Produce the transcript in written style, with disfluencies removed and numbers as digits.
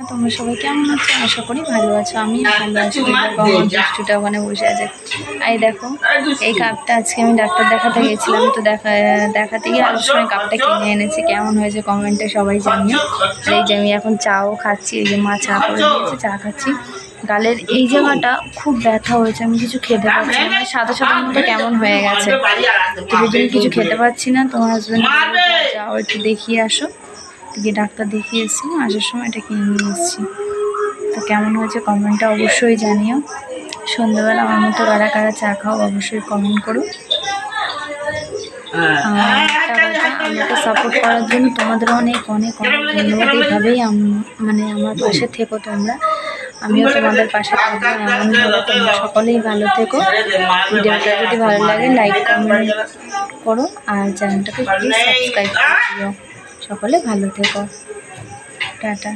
তোমরা সবাই কেমন আছো? আশা করি ভালো আছো। আমি ভালো আছি। দুষ্টুটা ওখানে বসে আছে। এই দেখো, এই কাপটা আজকে আমি ডাক্তার দেখাতে গেছিলাম, তো দেখাতে গিয়ে আসার সময় কাপটা কিনে এনেছি। কেমন হয়েছে কমেন্টে সবাই জানিও। আর এই যে আমি এখন চাও খাচ্ছি। এই যে মা চা করে দিয়েছে, চা খাচ্ছি। গালের এই জায়গাটা খুব ব্যথা হয়েছে, আমি কিছু খেতে পারছি না, মানে সাদা সাদা মতো কেমন হয়ে গেছে, তো সেই জন্য কিছু খেতে পারছি না। তোমার হাজব্যান্ড যাও একটু দেখিয়ে আসো। গিয়ে ডাক্তার দেখিয়ে এসেছি, আসার সময় এটা কিনে নিয়ে এসেছি। তো কেমন হয়েছে কমেন্টটা অবশ্যই জানিও। সন্ধ্যাবেলা আমার মতো কারা কারা চা খাও অবশ্যই কমেন্ট করো। আমাকে সাপোর্ট করার জন্য তোমাদের অনেক অনেক অনেক ধন্যবাদ। এইভাবেই মানে আমার পাশে থেকো তোমরা, আমিও তোমাদের পাশে থাকবো এমনভাবে। তোমরা সকলেই ভালো থেকো। ভিডিওটা যদি ভালো লাগে লাইক কমেন্ট করো, আর চ্যানেলটাকে প্লিজ সাবস্ক্রাইব করে দিও। সকলে ভালো থেকো, টাটা।